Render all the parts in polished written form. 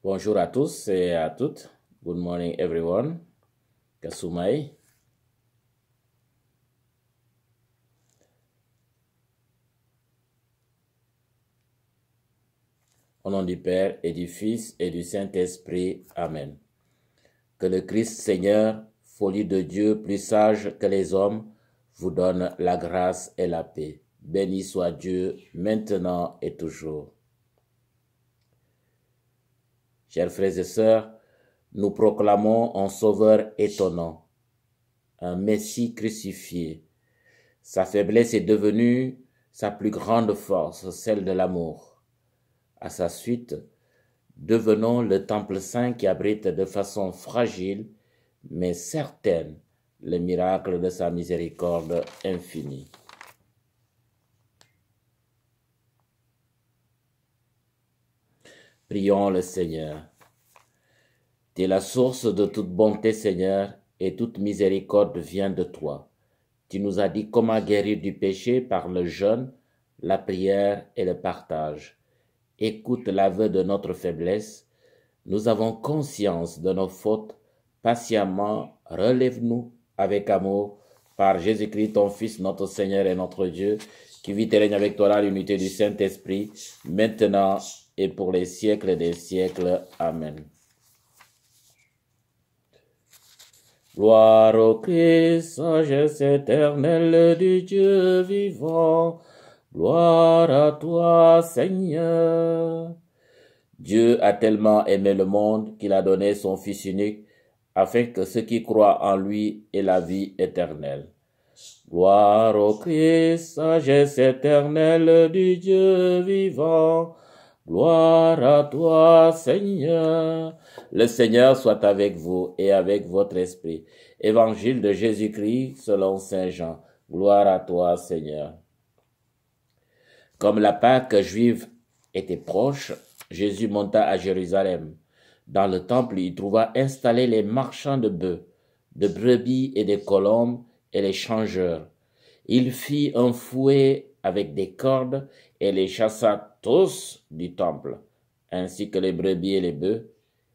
Bonjour à tous et à toutes. Good morning everyone. Kasumai. Au nom du Père et du Fils et du Saint-Esprit. Amen. Que le Christ Seigneur, folie de Dieu plus sage que les hommes, vous donne la grâce et la paix. Béni soit Dieu, maintenant et toujours. Chers frères et sœurs, nous proclamons un Sauveur étonnant, un Messie crucifié. Sa faiblesse est devenue sa plus grande force, celle de l'amour. À sa suite, devenons le temple saint qui abrite de façon fragile, mais certaine, le miracle de sa miséricorde infinie. Prions le Seigneur. Tu es la source de toute bonté, Seigneur, et toute miséricorde vient de toi. Tu nous as dit comment guérir du péché par le jeûne, la prière et le partage. Écoute l'aveu de notre faiblesse. Nous avons conscience de nos fautes. Patiemment, relève-nous avec amour par Jésus-Christ, ton Fils, notre Seigneur et notre Dieu, qui vit et règne avec toi dans l'unité du Saint-Esprit, maintenant et pour les siècles des siècles. Amen. Gloire au Christ, sagesse éternelle du Dieu vivant. Gloire à toi, Seigneur. Dieu a tellement aimé le monde qu'il a donné son Fils unique, afin que ceux qui croient en lui aient la vie éternelle. Gloire au Christ, sagesse éternelle du Dieu vivant. Gloire à toi, Seigneur. Le Seigneur soit avec vous et avec votre esprit. Évangile de Jésus-Christ selon Saint Jean. Gloire à toi, Seigneur. Comme la Pâque juive était proche, Jésus monta à Jérusalem. Dans le temple, il trouva installés les marchands de bœufs, de brebis et de colombes et les changeurs. Il fit un fouet avec des cordes et les chassa tous du temple, ainsi que les brebis et les bœufs.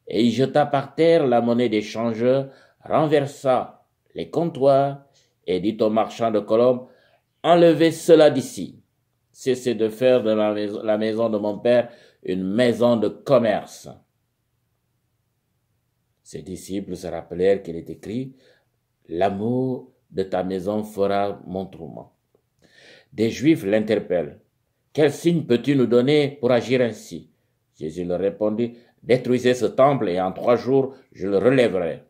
Et il jeta par terre la monnaie des changeurs, renversa les comptoirs et dit aux marchands de colombes, « Enlevez cela d'ici. Cessez de faire de la maison de mon père une maison de commerce. » Ses disciples se rappelèrent qu'il est écrit, « L'amour de ta maison fera mon tourment. » Des Juifs l'interpellent. « Quel signe peux-tu nous donner pour agir ainsi ?» Jésus leur répondit, « Détruisez ce temple et en 3 jours je le relèverai. »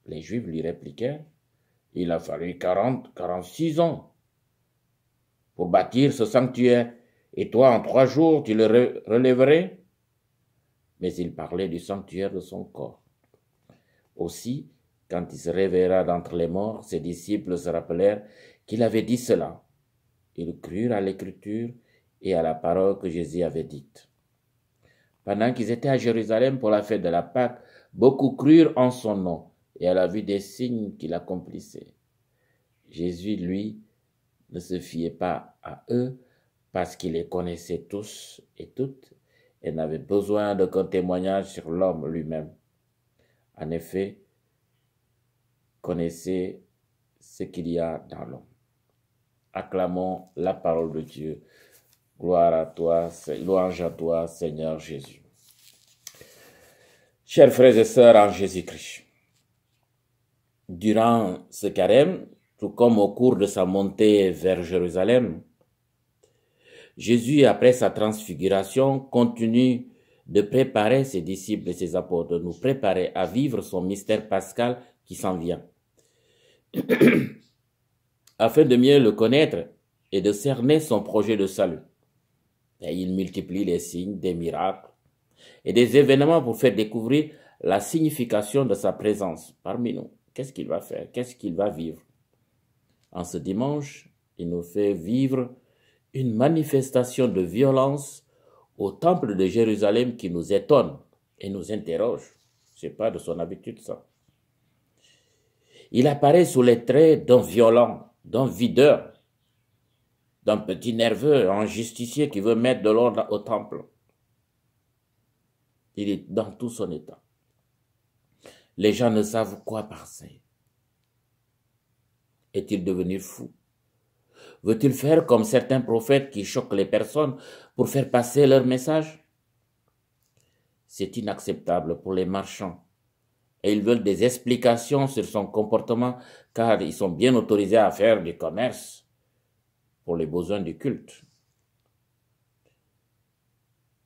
Les Juifs lui répliquèrent, « Il a fallu 46 ans pour bâtir ce sanctuaire, et toi en 3 jours tu le relèverais ?» Mais il parlait du sanctuaire de son corps. Aussi, quand il se réveilla d'entre les morts, ses disciples se rappelèrent qu'il avait dit cela. Ils crurent à l'écriture et à la parole que Jésus avait dite. Pendant qu'ils étaient à Jérusalem pour la fête de la Pâque, beaucoup crurent en son nom et à la vue des signes qu'il accomplissait. Jésus, lui, ne se fiait pas à eux parce qu'il les connaissait tous et toutes et n'avait besoin d'aucun témoignage sur l'homme lui-même. En effet, connaissez ce qu'il y a dans l'homme. Acclamons la parole de Dieu. Gloire à toi, louange à toi, Seigneur Jésus. Chers frères et sœurs en Jésus-Christ, durant ce carême, tout comme au cours de sa montée vers Jérusalem, Jésus, après sa transfiguration, continue de préparer ses disciples et ses apôtres, de nous préparer à vivre son mystère pascal qui s'en vient. Afin de mieux le connaître et de cerner son projet de salut. Et il multiplie les signes, des miracles et des événements pour faire découvrir la signification de sa présence parmi nous. Qu'est-ce qu'il va faire? Qu'est-ce qu'il va vivre? En ce dimanche, il nous fait vivre une manifestation de violence au temple de Jérusalem qui nous étonne et nous interroge. Ce n'est pas de son habitude, ça. Il apparaît sous les traits d'un violent, d'un videur, d'un petit nerveux, un justicier qui veut mettre de l'ordre au temple. Il est dans tout son état. Les gens ne savent quoi penser. Est-il devenu fou? Veut-il faire comme certains prophètes qui choquent les personnes pour faire passer leur message? C'est inacceptable pour les marchands. Et ils veulent des explications sur son comportement car ils sont bien autorisés à faire du commerce pour les besoins du culte.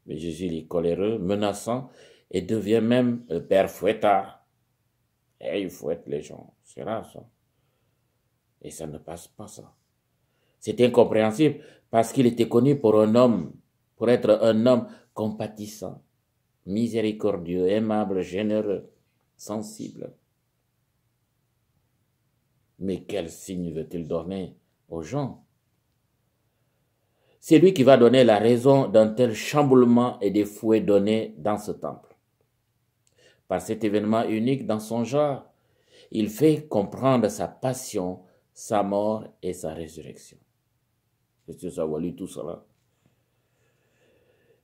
Mais Jésus est coléreux, menaçant et devient même le père fouettard. Et il fouette les gens. C'est rare ça. Et ça ne passe pas ça. C'est incompréhensible parce qu'il était connu pour être un homme compatissant, miséricordieux, aimable, généreux, sensible. Mais quel signe veut-il donner aux gens? C'est lui qui va donner la raison d'un tel chamboulement et des fouets donnés dans ce temple. Par cet événement unique dans son genre, il fait comprendre sa passion, sa mort et sa résurrection. Est-ce que ça va lu tout cela?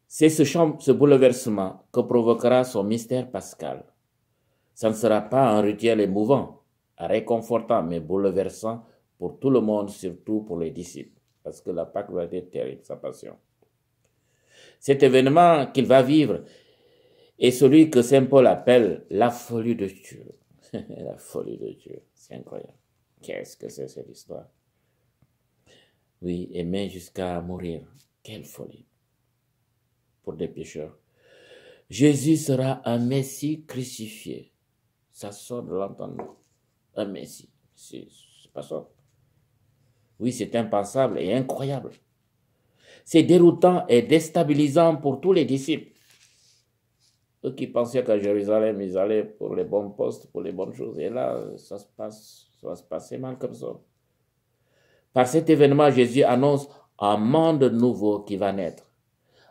C'est ce bouleversement que provoquera son mystère pascal. Ça ne sera pas un rituel émouvant, réconfortant, mais bouleversant pour tout le monde, surtout pour les disciples, parce que la Pâque va être terrible, sa passion. Cet événement qu'il va vivre est celui que Saint Paul appelle la folie de Dieu. La folie de Dieu, c'est incroyable. Qu'est-ce que c'est cette histoire? Oui, aimer jusqu'à mourir, quelle folie pour des pécheurs. Jésus sera un Messie crucifié. Ça sort de l'entendement. Un Messie, c'est pas ça. Oui, c'est impensable et incroyable. C'est déroutant et déstabilisant pour tous les disciples. Eux qui pensaient qu'à Jérusalem, ils allaient pour les bons postes, pour les bonnes choses. Et là, ça va se passer mal comme ça. Par cet événement, Jésus annonce un monde nouveau qui va naître.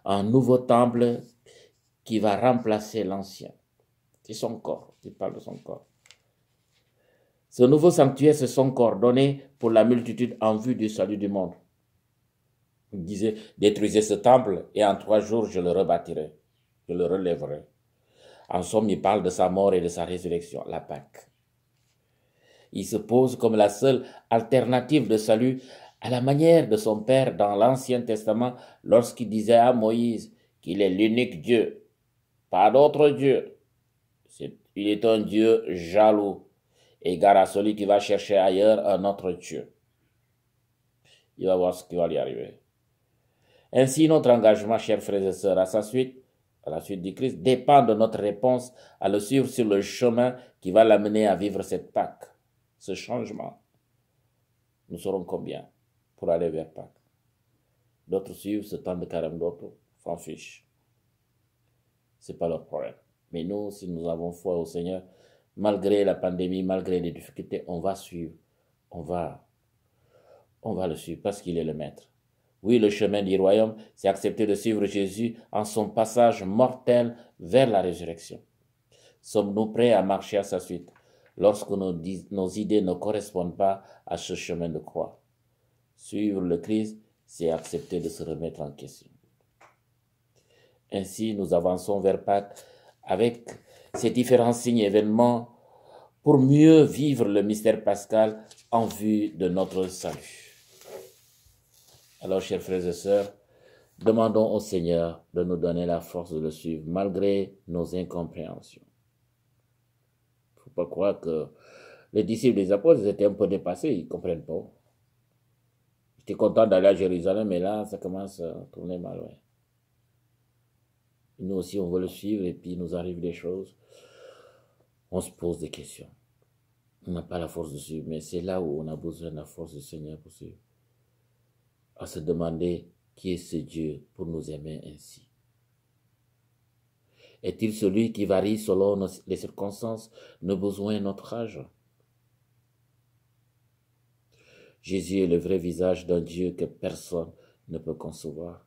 Un nouveau temple qui va remplacer l'ancien. C'est son corps. Il parle de son corps. Ce nouveau sanctuaire, c'est son corps donné pour la multitude en vue du salut du monde. Il disait, détruisez ce temple et en 3 jours, je le rebâtirai. Je le relèverai. En somme, il parle de sa mort et de sa résurrection, la Pâque. Il se pose comme la seule alternative de salut à la manière de son père dans l'Ancien Testament lorsqu'il disait à Moïse qu'il est l'unique Dieu, pas d'autre Dieu. Il est un Dieu jaloux, égard à celui qui va chercher ailleurs un autre Dieu. Il va voir ce qui va lui arriver. Ainsi, notre engagement, chers frères et sœurs, à la suite du Christ, dépend de notre réponse à le suivre sur le chemin qui va l'amener à vivre cette Pâque, ce changement. Nous serons combien pour aller vers Pâques? D'autres suivent ce temps de carême, d'autres s'en fichent. Ce n'est pas leur problème. Mais nous, si nous avons foi au Seigneur, malgré la pandémie, malgré les difficultés, on va suivre. On va le suivre parce qu'il est le maître. Oui, le chemin du royaume, c'est accepter de suivre Jésus en son passage mortel vers la résurrection. Sommes-nous prêts à marcher à sa suite lorsque nos idées ne correspondent pas à ce chemin de croix? Suivre le Christ, c'est accepter de se remettre en question. Ainsi, nous avançons vers Pâques avec ces différents signes et événements pour mieux vivre le mystère pascal en vue de notre salut. Alors, chers frères et sœurs, demandons au Seigneur de nous donner la force de le suivre malgré nos incompréhensions. Il ne faut pas croire que les disciples des apôtres étaient un peu dépassés, ils ne comprennent pas. Ils étaient contents d'aller à Jérusalem, mais là, ça commence à tourner mal. Ouais. Nous aussi, on veut le suivre et puis il nous arrive des choses. On se pose des questions. On n'a pas la force de suivre, mais c'est là où on a besoin de la force du Seigneur pour suivre. À se demander qui est ce Dieu pour nous aimer ainsi. Est-il celui qui varie selon les circonstances, nos besoins, notre âge? Jésus est le vrai visage d'un Dieu que personne ne peut concevoir.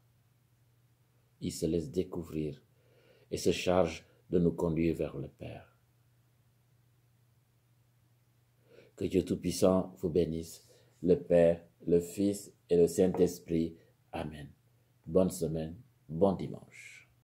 Il se laisse découvrir et se charge de nous conduire vers le Père. Que Dieu Tout-Puissant vous bénisse, le Père, le Fils et le Saint-Esprit. Amen. Bonne semaine, bon dimanche.